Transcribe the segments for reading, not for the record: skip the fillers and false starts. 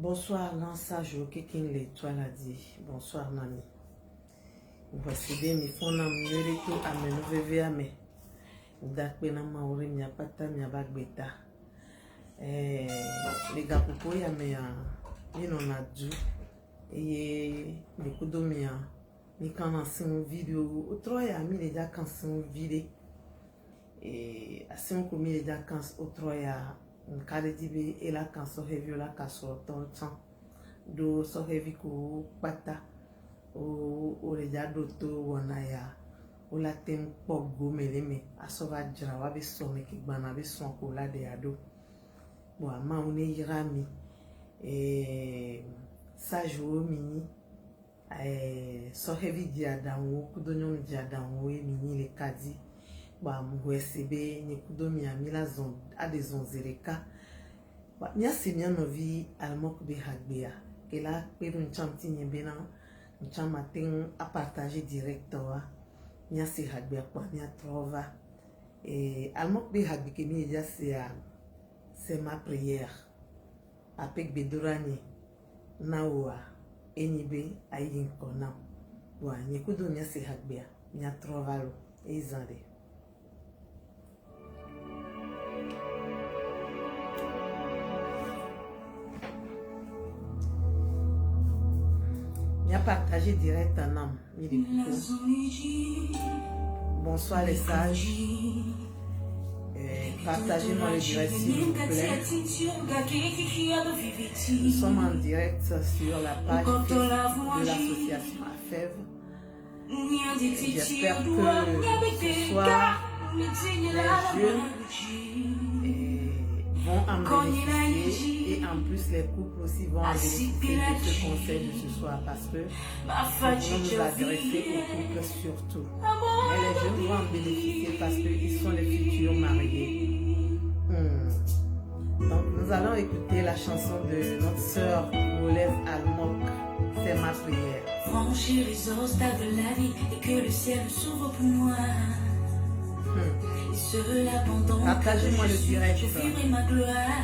Bonsoir, Lansage, quelqu'un l'étoile a dit. Bonsoir, Nami. Voici des mi fona mérito à me nouveau à me. Dakbe na maori mi apata mi abagbeta. Les gars pour ya me ni non a dû et mi kudo mi mi kana sin vidéo autre ya mi les gars quand sin vidéo et assim comme mi les gars quand autre ya nkade dibe et la quand so heavy la ka so temps do so heavy ko pata o les gars doto wona ya o la tem pok go meleme asova jira wa be so me ki gbana be so ko la de ado bon ama on ira mi ça joue mini so heavy dia danwo kudonyo dia danwo mini le kadi ba mwesebe ni kudomi amila zon a des onzereka ba nya simia novi almok be hagbea et là peru nchamti nyebena nchamatin a partager directement nya si hagbea kwa nya trova et almok be hagbe ke mi ja c'est ma prière avec bedorani nawa enibe ayin kona wa nyekudo nya si hagbea nya trovalo ezande. Il a partagé direct un homme. Bonsoir les sages. Partagez-moi le direct s'il vous plaît. Nous sommes en direct sur la page de l'association AFEV. J'espère que ce soir, les jeunes vont en bénéficier et en plus les couples aussi vont en bénéficier de ce conseil de ce soir parce que nous nous adresser aux couples surtout. Mais les jeunes vont en bénéficier parce qu'ils sont les futurs mariés. Donc nous allons écouter la chanson de notre sœur Wolève Almok, c'est ma prière. Franchir les obstacles de la vie et que le ciel s'ouvre pour moi. Partagez-moi le direct. Ma gloire.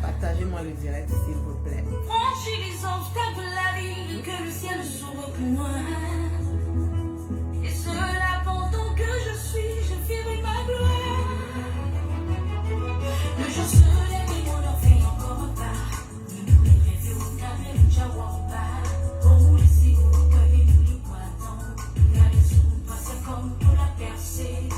Partagez-moi le direct s'il vous plaît. Franchis les obstacles de la vie, que le ciel s'ouvre pour moi. Et cela pendant que je vivrai ma gloire. Le jour se lève et mon or fait encore un pas. Nous les rêves au café, nous j'avoue pas. Oh, laissez vous cueillir, nous le croitons. Regardez sous, passez comme pour la percer.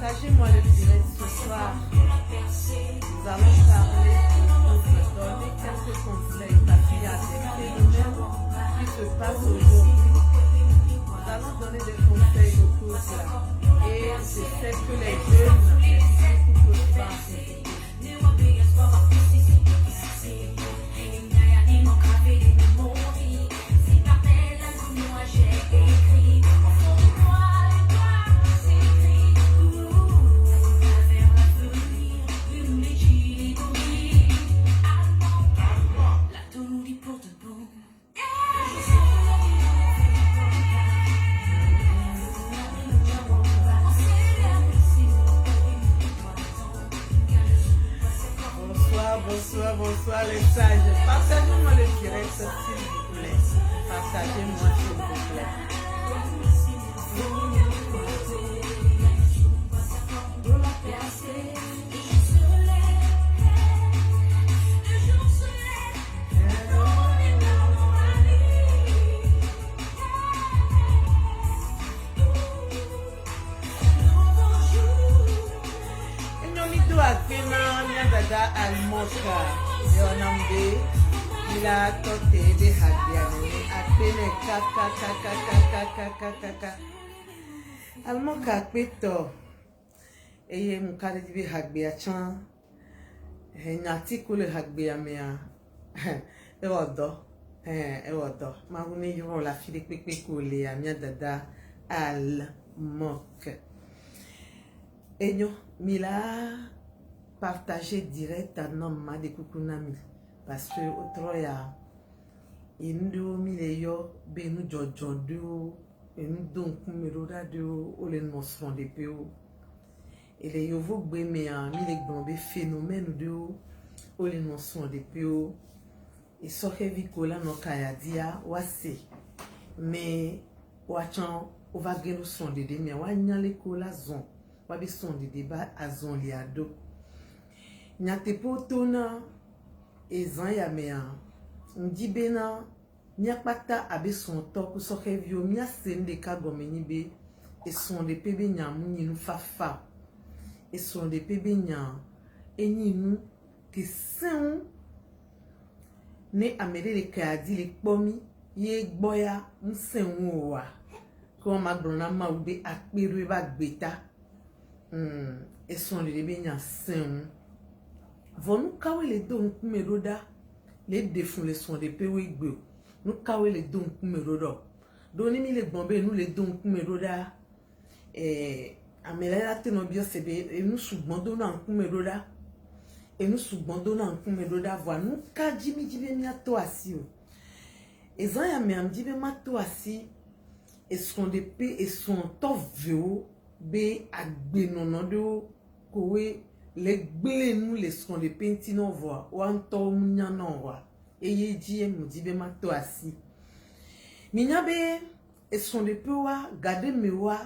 Partagez-moi le direct ce soir. Nous allons parler de donner quelques conseils parce qu'il y a des phénomènes qui se passent aujourd'hui. Nous allons donner des conseils aux couples et je sais que les jeunes couples vont. Bonsoir les sages. Partagez-moi le direct s'il vous plaît. Partagez-moi s'il vous plaît. Doka, Yonambe, Ila Tote, de Hadiane, Apene Kaka. Almoka Peto, Eye Mukade Dibi Hagbea Chan, Natikule Hagbea Mea, Ewodo, Mahuni Yon la fille Pekule, Amia Dada, Almok. Enyo, Mila. Partager direct à Nama de Kukunami parce que autre ya indo mileyo benu jojo do enu donc meroda do o le noson de peu et les yovo gbeme a mi le gbombe phénomène do o le noson de peu et so heavy kola no kaya dia wase mais wachan o va geno son de mi wa nyale kola zon wa bi son de débat a zon liado. Nyate potona ezan ya mea ndibena nyakpata abe son toku soke vio mia sende ka gomeni be e son de pebe nyamu nyinu fafa e son de pebe nya enyinu ki sen ne amere le kadi le pomi ye gboya nsen wa ko magrona ma ube akperu ba gbeta e son de be nya sen Nous kawe les dons kumeroda les défauts les sons des pays nous kawe les dons kumeroda doni mi les bombe nous les dons kumeroda amela teno bio sebe et nous subandona en kumeroda et nous subandona en kumeroda voilà nous ka jimi jibe mi ato asi o ezan ya me am jibe mato asi et sont des pays et sont toveo be agbenonodo kowe les blés nous les sont les pentino voix ou en tom nyanon wa eye die mu dibe mato asi minyabe et sont des peu wa gade mewa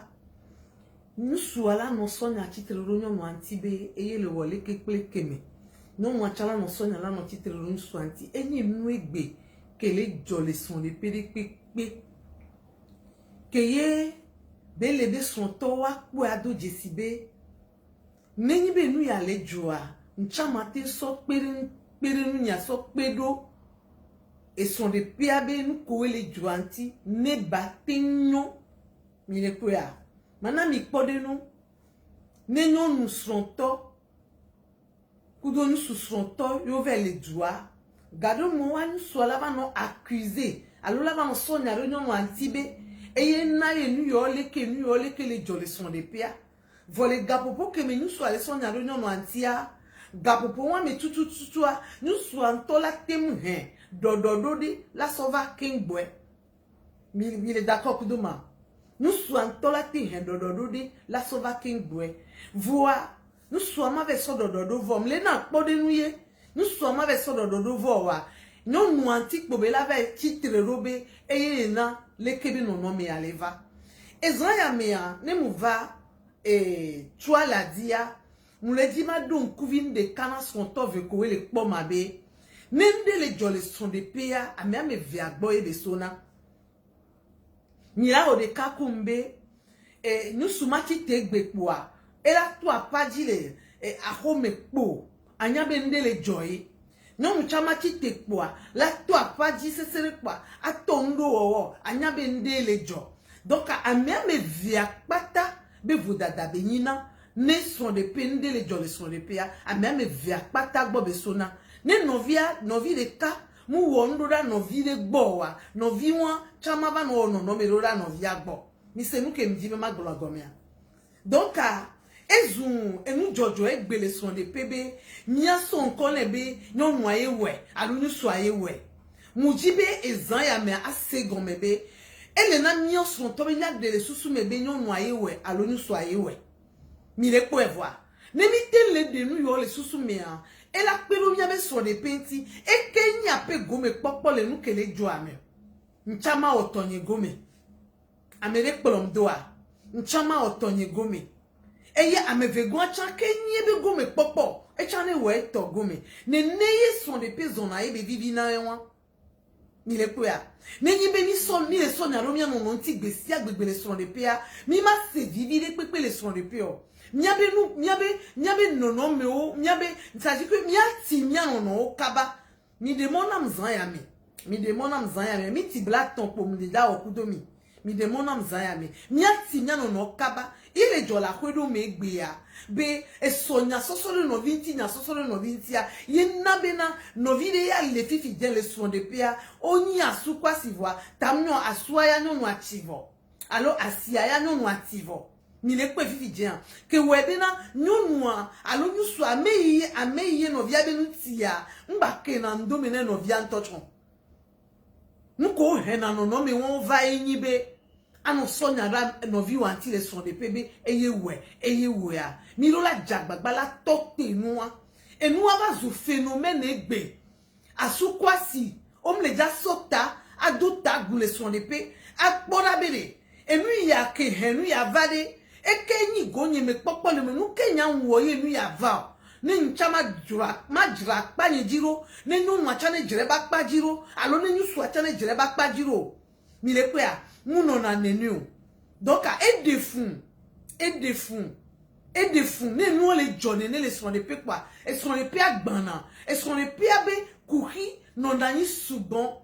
nous soala no sonya titre ronyo no antibe eye le wole kekle keme no mo chala no sonya la no titre ronyo so anti eni nu egbe kele jole sont les pepe keye bele be son to wa ku ado jesibe Neni be nu ya le joa nchamate so pere nu nya so pedo e son de piabe nu ko le joanti ne batenyo mi le ko ya mana mi pode nu nenyo nu sonto kudo nu sonto yo ve le joa gado mo wa nu so la ba no accuser alo la ba no so nya ro no antibe eye na ye nu yo le ke le jole son de pia Vole gapopo que me nous soit les sons n'arrivons no antia gapopo wa me tutu nous soit antola temu hein dododo di la sova king boy mi le d'accord que demain nous soit antola te hein dododo di la sova king boy voa nous soit ma ve so dododo vom le na pode nuye nous soit ma ve so dododo voa non nous antique bobe la ve titre robe eye na le kebe no no me aleva ezaya mea ne mu va et toi la dia nous le dit ma donc couvine de canas sont tove ko le pomabe nende le jole sont de pea a me via boy de sona ni la o de kakumbe et nous soumati tegbe poa et la toi pas dit le a home po anya bende le joy non mu chamati tekpoa la toi pas dit c'est quoi a tondo o anya bende le jo donc a me via pata be vodada benina ne sont de pende les jolles sont de pea a même via pata gbo besona ne novia novi de ka mu wondoda novi de gbowa novi won chama ba no no meroda novia gbo mi se nu ke mi dibe maglo gomia donc ezun enu jojo egbele sont de pebe mia son konebe nyon noye we alunu soye we mujibe ezan ya me ase gomebe elle n'a mis son tobilia de les sous mes baignons noyés ouais allons nous soyez ouais mire pour voir n'évitez les de nous yo les sous mes elle a pelu mia be sur des penti et kenya pe gome popo le nous que les joame nchama otonye gome amere polom doa nchama otonye gome eye amevego acha kenya be gome popo e chane ouais to gome ne neye sont des pe zona e be vivina en Mi le kwea. Nenyi be mi son mi le son ya romia non onti gbesi agbegbe le son de pea. Mi ma se vivi le pepe le son de pea. Miabe nono me o, miabe, ça dit que miati mia nono o kaba. Mi demande am zanyame. Mi demande am zanyame. Mi ti black ton po mi da okudomi. Mi demande am zanyame. Miati mia nono kaba. Ile jola kwedo me gbea. Be esonya sosole no vinti nya sosole no vintia. Ye nabena no vide ya ile fifi den le son de pea. Oni asu kwa sivoa. Tamnyo aswaya no ativo. Alors asiaya no ativo. Ni le kwe vivi dien ke webena nyonua alo nyusu ameye no via benu tia mba ke na ndomene no via ntochon nko hena no me won va enyibe ano sonya ra no vi wanti le son de pebe eye we a mi lo la jagbagba la tokte noa enua ba zo phénomène egbe asukwasi omle ja sota adota gule son de pe akpora bere enu ya ke henu ya vade Ekenyi gonye me popo le menu kenya nwoye nu ya va ne nchama jura pa nye jiro ne nu nwachane jireba pa jiro alo ne nyu swachane jireba pa jiro mi le pe a muno na nenu donc a e de fun ne nu le jone ne le son de pe kwa e son de pe agbana e son de pe abe kuki non dani subon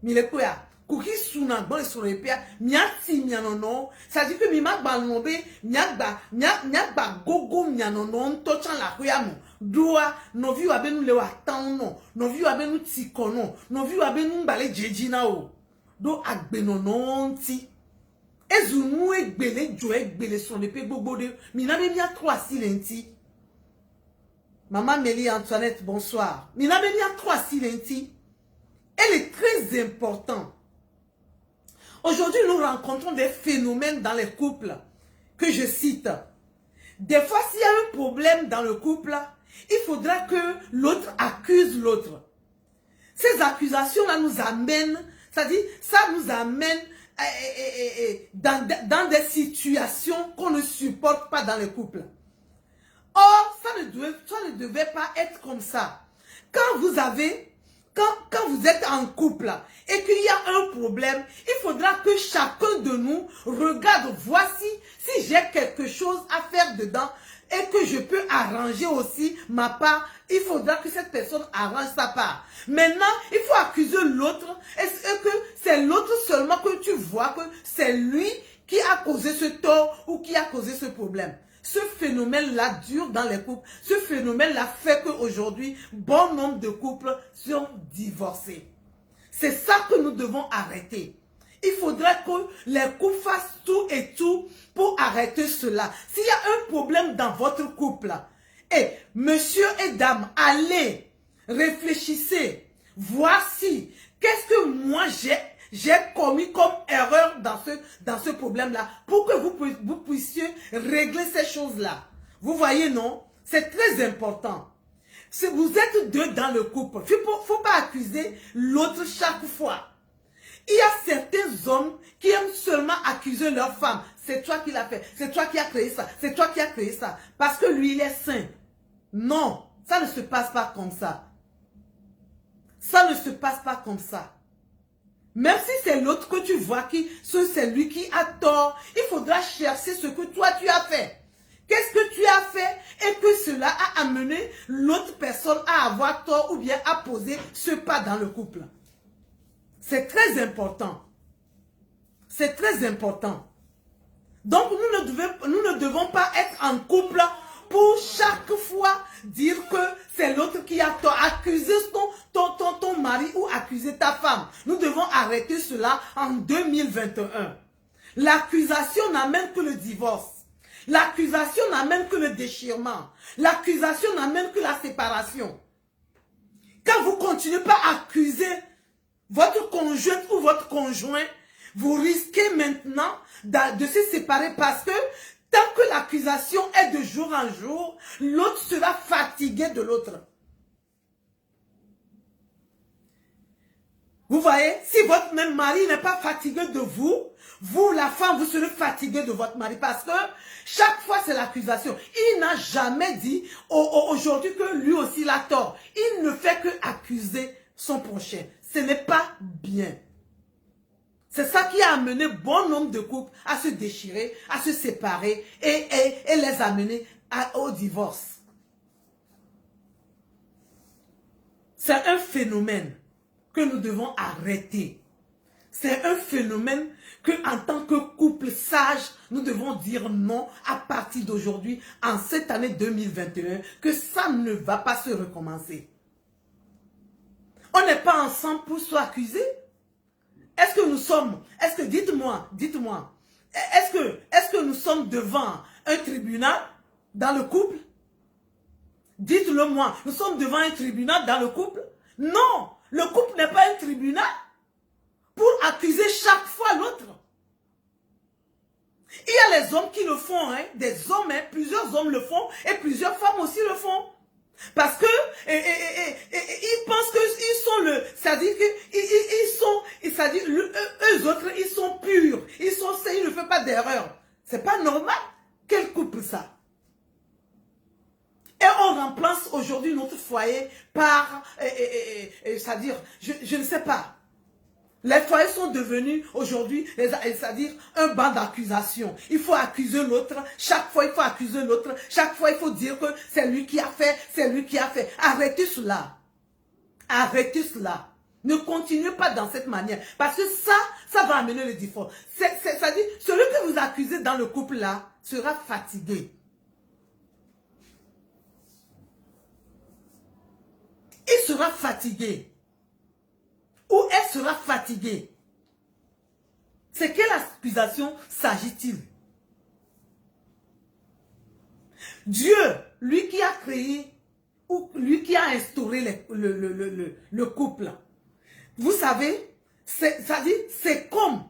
mi le pe a Kuki suna bon sur les pères, miati mianono, ça dit que mi ma balombe, miagba gogo mianono, tochan la kuyamo, doa, no viu abenu le watan no, no viu abenu tikono, no viu abenu mbale jejina o, do agbenono ti. Ezunu egbele jo egbele son de pe gogo de, minabe mia 3 silenti. Maman Mélie Antoinette, bonsoir. Minabe mia 3 silenti. Elle est très importante. Aujourd'hui, nous rencontrons des phénomènes dans les couples que je cite. Des fois, s'il y a un problème dans le couple, il faudra que l'autre accuse l'autre. Ces accusations-là nous amènent, c'est-à-dire, ça nous amène dans des situations qu'on ne supporte pas dans les couples. Or, ça ne devait pas être comme ça. Quand vous êtes en couple et qu'il y a un problème, il faudra que chacun de nous regarde, voici si j'ai quelque chose à faire dedans et que je peux arranger aussi ma part. Il faudra que cette personne arrange sa part. Maintenant, il faut accuser l'autre. Est-ce que c'est l'autre seulement que tu vois que c'est lui qui a causé ce tort ou qui a causé ce problème? Ce phénomène-là dure dans les couples. Ce phénomène-là fait qu'aujourd'hui, bon nombre de couples sont divorcés. C'est ça que nous devons arrêter. Il faudrait que les couples fassent tout et tout pour arrêter cela. S'il y a un problème dans votre couple, et monsieur et dame, allez, réfléchissez, voici, qu'est-ce que moi j'ai commis comme erreur dans ce problème-là pour que vous puissiez régler ces choses-là. Vous voyez, non? C'est très important. Si vous êtes deux dans le couple, il ne faut pas accuser l'autre chaque fois. Il y a certains hommes qui aiment seulement accuser leur femme. C'est toi qui l'as fait, c'est toi qui as créé ça, c'est toi qui as créé ça. Parce que lui, il est saint. Non, ça ne se passe pas comme ça. Ça ne se passe pas comme ça. Même si c'est l'autre que tu vois, c'est lui qui a tort, il faudra chercher ce que toi tu as fait. Qu'est-ce que tu as fait et que cela a amené l'autre personne à avoir tort ou bien à poser ce pas dans le couple. C'est très important. C'est très important. Donc nous ne devons pas être en couple pour chaque fois dire que c'est l'autre qui a tort. Accuser ton mari ou accuser ta femme. Nous devons arrêter cela en 2021. L'accusation n'amène que le divorce. L'accusation n'amène que le déchirement. L'accusation n'amène que la séparation. Quand vous continuez pas à accuser votre conjointe ou votre conjoint, vous risquez maintenant de se séparer parce que tant que l'accusation est de jour en jour, l'autre sera fatigué de l'autre. Vous voyez, si votre même mari n'est pas fatigué de vous, vous, la femme, vous serez fatigué de votre mari parce que chaque fois c'est l'accusation. Il n'a jamais dit aujourd'hui que lui aussi il a tort. Il ne fait que accuser son prochain. ce n'est pas bien. C'est ça qui a amené bon nombre de couples à se déchirer, à se séparer et les amener au divorce. C'est un phénomène que nous devons arrêter. C'est un phénomène que, en tant que couple sage, nous devons dire non à partir d'aujourd'hui, en cette année 2021, que ça ne va pas se recommencer. On n'est pas ensemble pour s'accuser. Est-ce que nous sommes, dites-moi, est-ce que nous sommes devant un tribunal dans le couple? Dites-le moi, nous sommes devant un tribunal dans le couple? Non, le couple n'est pas un tribunal pour accuser chaque fois l'autre. Il y a les hommes qui le font, hein, des hommes, hein, plusieurs hommes le font et plusieurs femmes aussi le font. Parce que ils pensent qu'ils sont le, c'est-à-dire qu'ils sont, c'est-à-dire eux autres, ils sont purs, ils ne font pas d'erreur. C'est pas normal. Quel couple ça? Et on remplace aujourd'hui notre foyer par, c'est-à-dire, je ne sais pas. Les foyers sont devenus aujourd'hui, c'est-à-dire un banc d'accusation. Il faut accuser l'autre. Chaque fois, il faut accuser l'autre. Chaque fois, il faut dire que c'est lui qui a fait, c'est lui qui a fait. Arrêtez cela. Arrêtez cela. Ne continuez pas dans cette manière. Parce que ça va amener le divorce. C'est-à-dire, celui que vous accusez dans le couple là sera fatigué. Il sera fatigué. Ou elle sera fatiguée. C'est quelle accusation s'agit-il? Dieu, lui qui a créé, ou lui qui a instauré le couple, vous savez, c'est comme,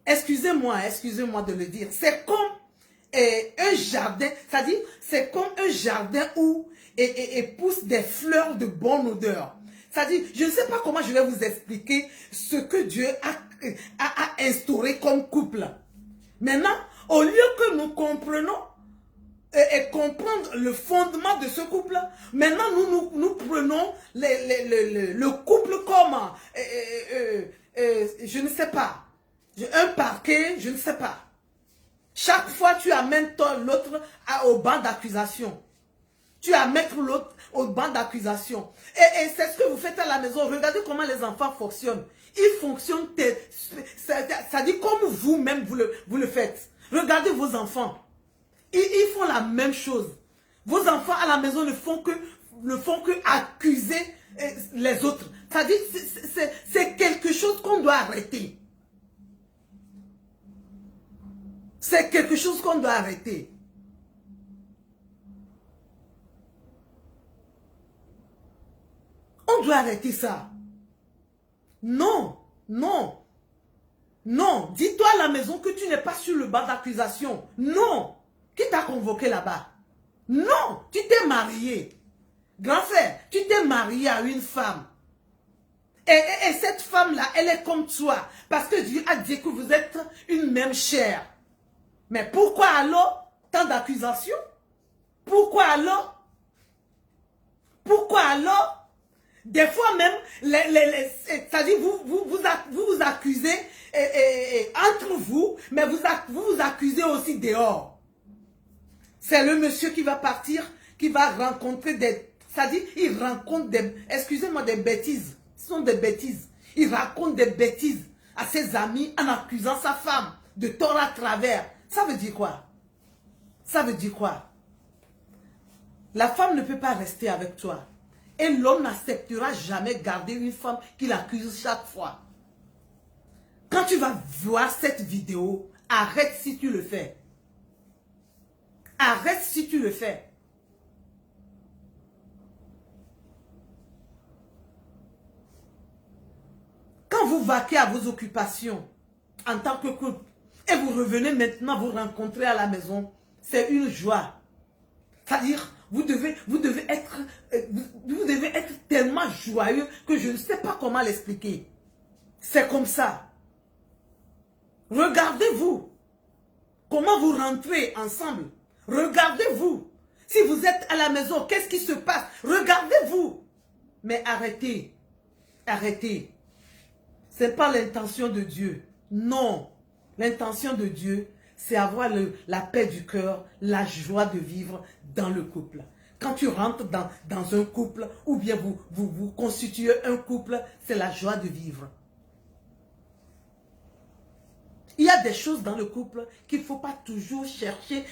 excusez-moi de le dire, c'est comme un jardin, c'est-à-dire, c'est comme un jardin où poussent des fleurs de bonne odeur. C'est-à-dire, je ne sais pas comment je vais vous expliquer ce que Dieu a instauré comme couple. Maintenant, au lieu que nous comprenions et comprendre le fondement de ce couple, maintenant nous prenons le couple comme, je ne sais pas, un parquet, je ne sais pas. Chaque fois, tu amènes l'autre au banc d'accusation. Tu amènes l'autre au banc d'accusation. Et c'est ce que vous faites à la maison. Regardez comment les enfants fonctionnent. Ils fonctionnent, ça dit comme vous-même vous le faites. Regardez vos enfants. Ils font la même chose. Vos enfants à la maison ne font que accuser les autres. Ça dit c'est quelque chose qu'on doit arrêter. C'est quelque chose qu'on doit arrêter. On doit arrêter ça. Non, non, non. Dis-toi à la maison que tu n'es pas sur le banc d'accusation. Non. Qui t'a convoqué là-bas? Non, tu t'es marié. Grand frère, tu t'es marié à une femme. Et cette femme-là, elle est comme toi. Parce que Dieu a dit que vous êtes une même chair. Mais pourquoi alors tant d'accusations? Pourquoi alors? Pourquoi alors? Des fois même, c'est-à-dire vous accusez entre vous, mais vous accusez aussi dehors. C'est le monsieur qui va partir, qui va rencontrer c'est-à-dire il rencontre excusez-moi, des bêtises. Ce sont des bêtises. Il raconte des bêtises à ses amis en accusant sa femme de tort à travers. Ça veut dire quoi? Ça veut dire quoi? La femme ne peut pas rester avec toi. Et l'homme n'acceptera jamais garder une femme qu'il accuse chaque fois. Quand tu vas voir cette vidéo, arrête si tu le fais. Arrête si tu le fais. Quand vous vaquez à vos occupations en tant que couple et vous revenez maintenant vous rencontrer à la maison, c'est une joie. C'est-à-dire, vous devez être tellement joyeux que je ne sais pas comment l'expliquer. C'est comme ça. Regardez-vous. Comment vous rentrez ensemble. Regardez-vous. Si vous êtes à la maison, qu'est-ce qui se passe? Regardez-vous. Mais arrêtez. Arrêtez. Ce n'est pas l'intention de Dieu. Non. L'intention de Dieu, c'est avoir la paix du cœur, la joie de vivre dans le couple. Quand tu rentres dans un couple, ou bien vous constituez un couple, c'est la joie de vivre. Il y a des choses dans le couple qu'il ne faut pas toujours chercher,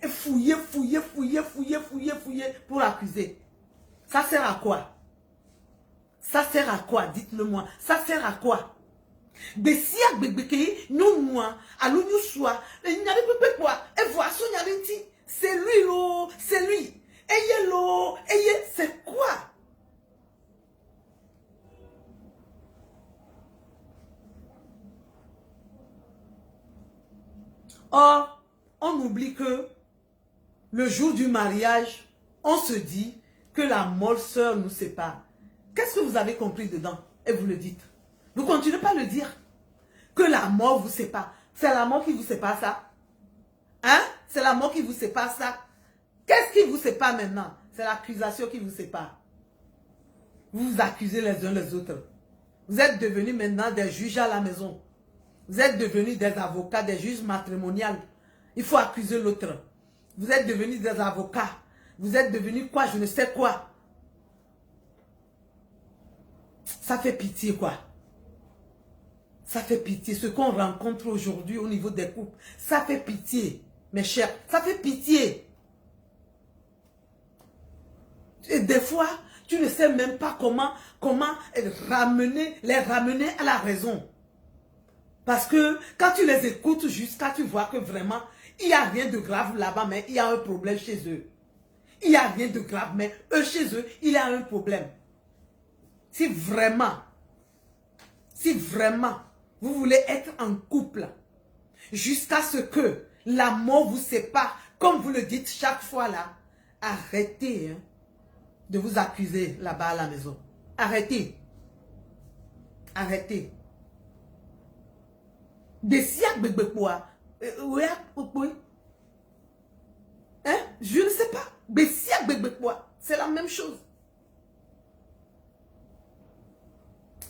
et fouiller pour accuser. Ça sert à quoi? Ça sert à quoi? Dites-le moi. Ça sert à quoi? C'est lui l'eau, c'est lui. C'est quoi? Or, on oublie que le jour du mariage, on se dit que la molle sœur nous sépare. Qu'est-ce que vous avez compris dedans? Et vous le dites. Vous ne continuez pas à le dire. Que la mort vous sépare. C'est la mort qui vous sépare ça. Hein? C'est la mort qui vous sépare ça. Qu'est-ce qui vous sépare maintenant? C'est l'accusation qui vous sépare. Vous vous accusez les uns les autres. Vous êtes devenus maintenant des juges à la maison. Vous êtes devenus des avocats, des juges matrimoniaux. Il faut accuser l'autre. Vous êtes devenus des avocats. Vous êtes devenus quoi? Je ne sais quoi. Ça fait pitié quoi. Ça fait pitié. Ce qu'on rencontre aujourd'hui au niveau des couples, ça fait pitié, mes chers. Ça fait pitié. Et des fois, tu ne sais même pas comment les ramener à la raison. Parce que quand tu les écoutes jusqu'à tu vois que vraiment, il n'y a rien de grave là-bas, mais il y a un problème chez eux. Il n'y a rien de grave, mais eux chez eux, il y a un problème. Si vraiment, vous voulez être en couple, jusqu'à ce que la mort vous sépare, comme vous le dites chaque fois là, arrêtez de vous accuser là-bas à la maison. Arrêtez. Arrêtez. Hein? Je ne sais pas. C'est la même chose.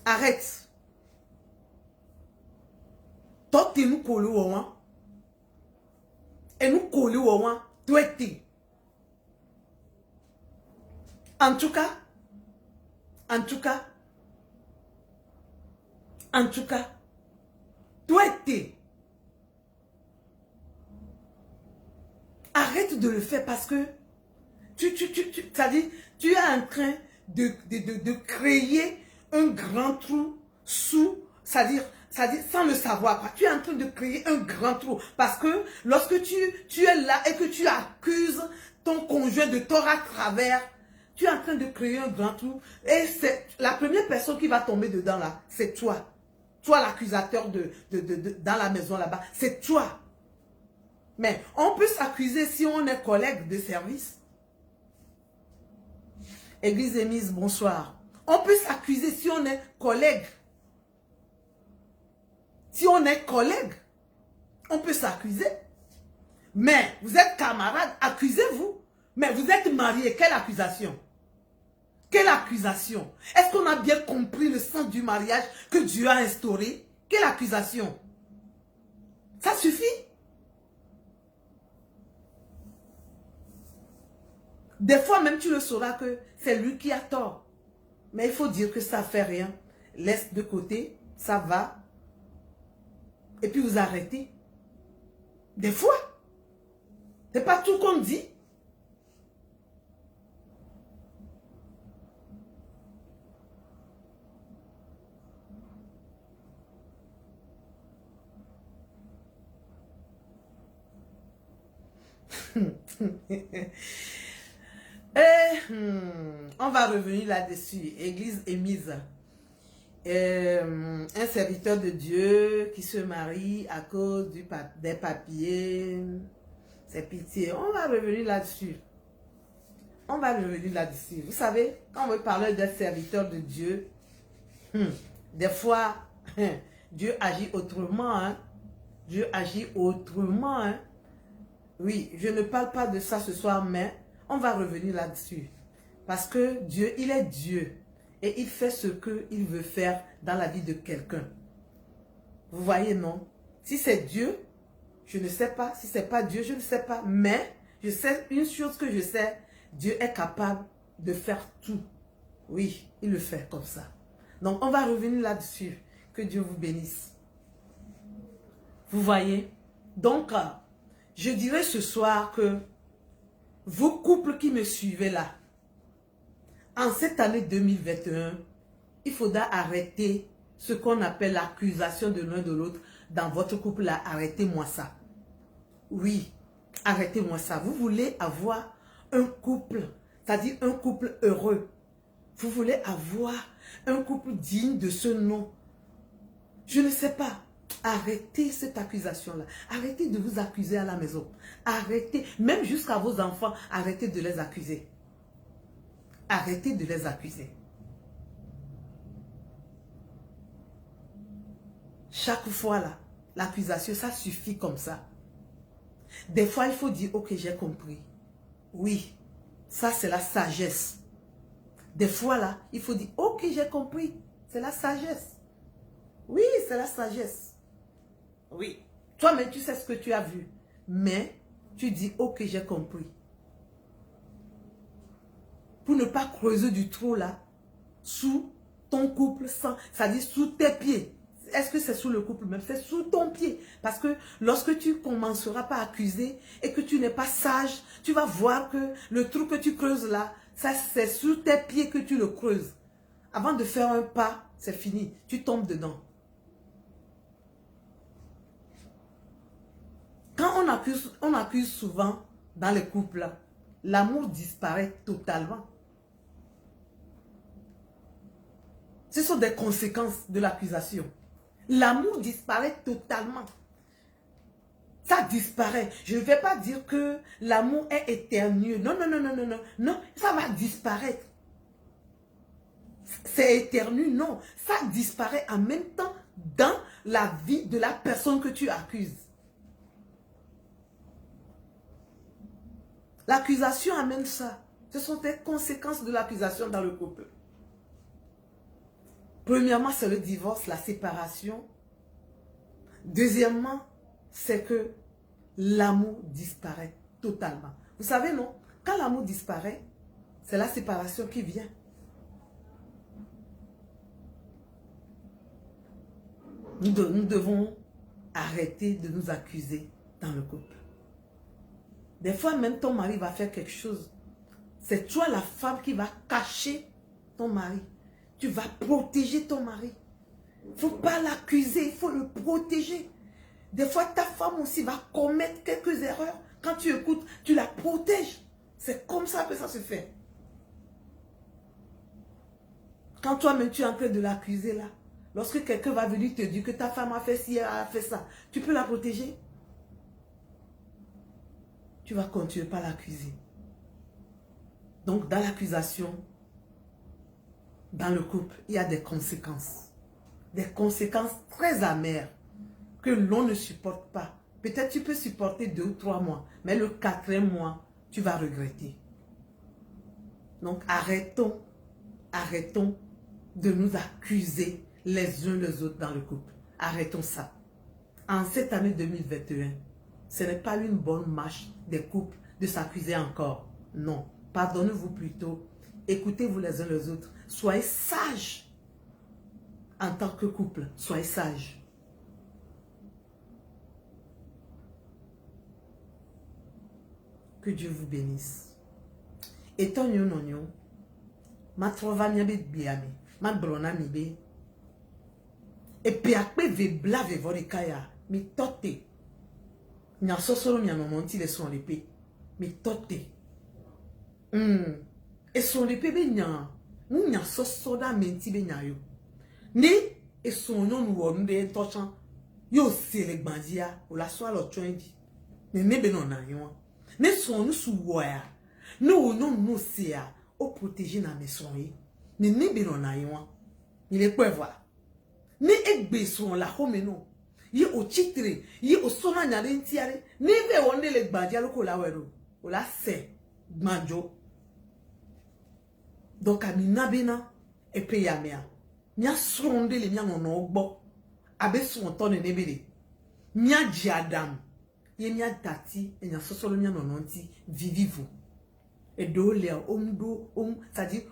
Arrête. Toi, tu nous colles au moins. Et nous colles au moins. Toi, tu. En tout cas, toi, tu. Arrête de le faire parce que tu es en train de créer un grand trou sous, c'est-à-dire sans le savoir, quoi. Tu es en train de créer un grand trou parce que lorsque tu es là et que tu accuses ton conjoint de tort à travers, tu es en train de créer un grand trou et c'est la première personne qui va tomber dedans là, c'est toi. Toi l'accusateur dans la maison là-bas, c'est toi. Mais on peut s'accuser si on est collègue de service. Église émise, bonsoir. On peut s'accuser si on est collègue. Si on est collègue, on peut s'accuser. Mais vous êtes camarade, accusez-vous. Mais vous êtes marié, quelle accusation? Quelle accusation? Est-ce qu'on a bien compris le sens du mariage que Dieu a instauré? Quelle accusation? Ça suffit. Des fois même tu le sauras que c'est lui qui a tort. Mais il faut dire que ça ne fait rien. Laisse de côté, ça va. Et puis vous arrêtez. Des fois. C'est pas tout qu'on dit. On va revenir là-dessus. Église émise. Un serviteur de Dieu qui se marie à cause des papiers. C'est pitié. On va revenir là-dessus. On va revenir là-dessus. Vous savez, quand on veut parler d'un serviteur de Dieu, des fois, Dieu agit autrement. Hein? Dieu agit autrement. Hein? Oui, je ne parle pas de ça ce soir, mais on va revenir là-dessus. Parce que Dieu, il est Dieu. Et il fait ce qu'il veut faire dans la vie de quelqu'un. Vous voyez, non? Si c'est Dieu, je ne sais pas. Si ce n'est pas Dieu, je ne sais pas. Mais je sais une chose que je sais. Dieu est capable de faire tout. Oui, il le fait comme ça. Donc, on va revenir là-dessus. Que Dieu vous bénisse. Vous voyez? Donc, je dirais ce soir que vous couples qui me suivez là, en cette année 2021, il faudra arrêter ce qu'on appelle l'accusation de l'un de l'autre dans votre couple là. Arrêtez-moi ça. Oui, arrêtez-moi ça. Vous voulez avoir un couple, c'est-à-dire un couple heureux. Vous voulez avoir un couple digne de ce nom. Je ne sais pas. Arrêtez cette accusation-là. Arrêtez de vous accuser à la maison. Arrêtez, même jusqu'à vos enfants, arrêtez de les accuser. Arrêtez de les accuser. Chaque fois là, l'accusation, ça suffit comme ça. Des fois, il faut dire, ok, j'ai compris. Oui, ça c'est la sagesse. Des fois là, il faut dire, ok, j'ai compris. C'est la sagesse. Oui, c'est la sagesse. Oui. Toi-même, tu sais ce que tu as vu. Mais, tu dis, ok, j'ai compris. Pour ne pas creuser du trou là, sous ton couple, c'est-à-dire sous tes pieds. Est-ce que c'est sous le couple même? C'est sous ton pied. Parce que lorsque tu commenceras par accuser et que tu n'es pas sage, tu vas voir que le trou que tu creuses là, ça c'est sous tes pieds que tu le creuses. Avant de faire un pas, c'est fini. Tu tombes dedans. Quand on accuse souvent dans les couples, l'amour disparaît totalement. Ce sont des conséquences de l'accusation. L'amour disparaît totalement. Ça disparaît. Je ne vais pas dire que l'amour est éternel. Non, non, non, non, non, non. Non, ça va disparaître. C'est éternel, non. Ça disparaît en même temps dans la vie de la personne que tu accuses. L'accusation amène ça. Ce sont des conséquences de l'accusation dans le couple. Premièrement, c'est le divorce, la séparation. Deuxièmement, c'est que l'amour disparaît totalement. Vous savez, non? Quand l'amour disparaît, c'est la séparation qui vient. Nous devons arrêter de nous accuser dans le couple. Des fois, même ton mari va faire quelque chose. C'est toi, la femme, qui va cacher ton mari. Tu vas protéger ton mari. Il ne faut pas l'accuser, il faut le protéger. Des fois, ta femme aussi va commettre quelques erreurs. Quand tu écoutes, tu la protèges. C'est comme ça que ça se fait. Quand toi-même, tu es en train de l'accuser là, lorsque quelqu'un va venir te dire que ta femme a fait ci, elle a fait ça, tu peux la protéger. Tu vas continuer par l'accuser. Donc, dans l'accusation, dans le couple, il y a des conséquences. Des conséquences très amères que l'on ne supporte pas. Peut-être tu peux supporter 2 ou 3 mois, mais le 4e mois, tu vas regretter. Donc, arrêtons de nous accuser les uns les autres dans le couple. Arrêtons ça. En cette année 2021, ce n'est pas une bonne marche des couples de s'accuser encore. Non. Pardonnez-vous plutôt. Écoutez-vous les uns les autres. Soyez sages. En tant que couple, soyez sages. Que Dieu vous bénisse. Et ton yon, ma trova mi be biami, ma brona mi be. Et puis après, ve blave vorikaya, mi tote. Nya sosoro mi anomonti le son l'épée. Mi tote. Et son l'épée be nya. Nya sosoda menti be nya yo. Ni, et son yon ou de tochan. Yo se le bandia, ou la soa lo choindi. Ne be non na yon. Ne son nou sou woya. Nou non se ya. Ou protéger na maison. Ne be non na yon. Ni le kwe vwa. Ne ekbe son la home non. Yi o chitre, yi o sona nyare ntiare, ne be wonde le bandia lo ko la wero. O la se, manjo. Donc amina bena et pe ya mea. Mia sonde le mia non ogbo. Abe son ton ne nebele. Mia diadam. Ye mia dati e nya sosolo mia nononti vivivo. Et do le c'est-à-dire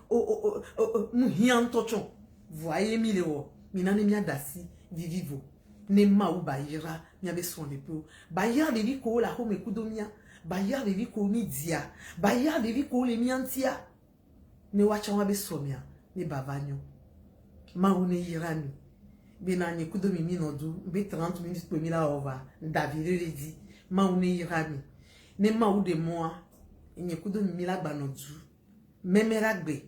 mu hian tochon. Voyez mi le wo. Mina ne mia dasi vivivo. Ne ma ou bayira mia be son de peu. Bayira de vi ko la ho me kudomia. Bayira de vi ko mi dia. Bayira de vi ko le miantia. Ne wacha wa be somia ne bavanyo. Ma ou ne yirani. Bena nye kudomi mi nodu. Be 30 minutes pour mi la ova. David le dit. Ma ou ne yirani. Ne ma ou de moi. Nye kudomi mi la banodu. Memeragbe.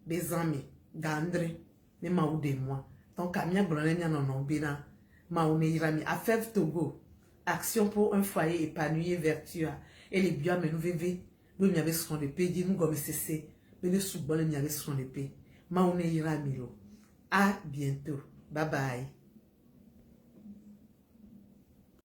Bezame. Gandre. Ne ma ou de moi. Donc à mia blonde mia non bena. Ma ou ne yirani. A Fève Togo. Action pour un foyer épanoui et vertueux. Et les biens me nous veve. Nous m'y avait son de paix. Nous comme cessé. Mais le sous-bon m'y avait son de paix. Ma ou ne yirani lo. À bientôt. Bye bye.